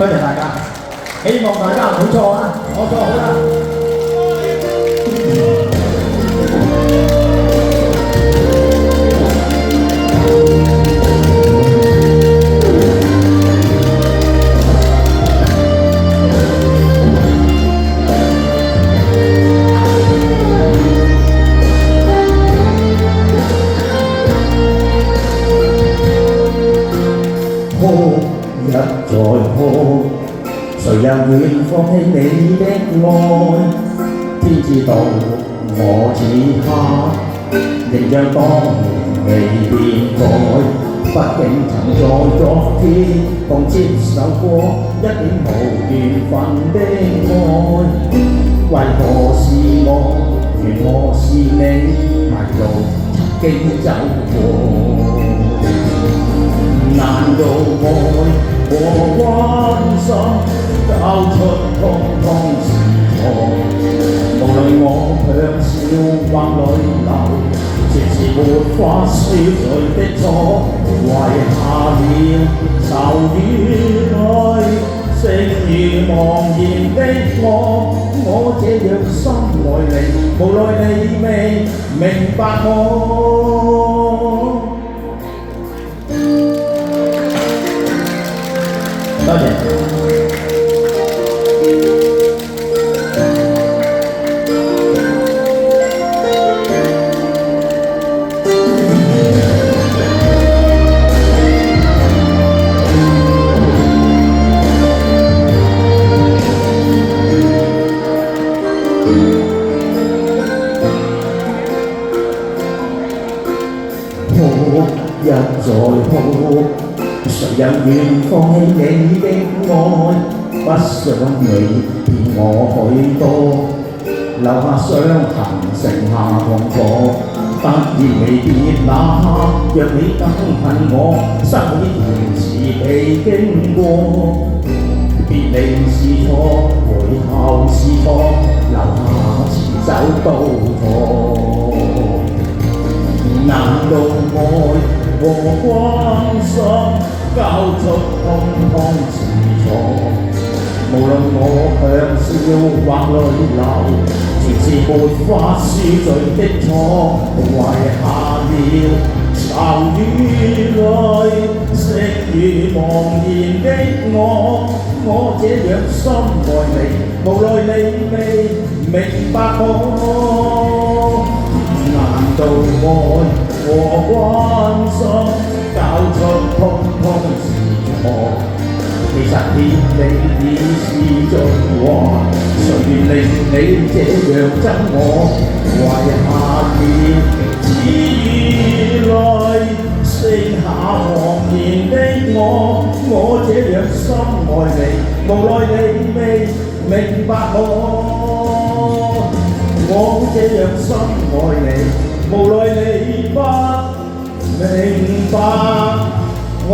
多謝大家，希望大家唔好錯啊，我錯好啦。一再哭，誰又願放棄你的愛？天知道我此刻仍像當年未變改，畢竟曾在昨天共接受過一點無緣分的愛。為何是我，原我是你，迷路曾經走過。難道愛和關心交出通通是錯？無論我向笑或淚流，全是沒法消除的錯。遺下了愁與淚，剩如茫然的我這樣深愛你，無奈你未明白我。多謝。哭一再哭。誰又願放棄你的愛？不想你騙我許多，留下傷痕，剩下痛楚。突然離別那刻，若你更恨我，失起原是被經過。別離是錯，回頭是錯，留下遲走都錯。難道愛和關心交出通通是錯？無論我向笑或淚流，全是沒法消除的錯。遺下了愁與淚，剩如茫然的我這樣深愛你，無奈你未明白我。難道愛和關心交出通通是錯？其實天地已是盡壞，誰願令你這樣憎我？遺下了只與淚，剩下茫然的我這樣深愛你，無奈你未明白我。我這樣深愛你，無奈你不明白我。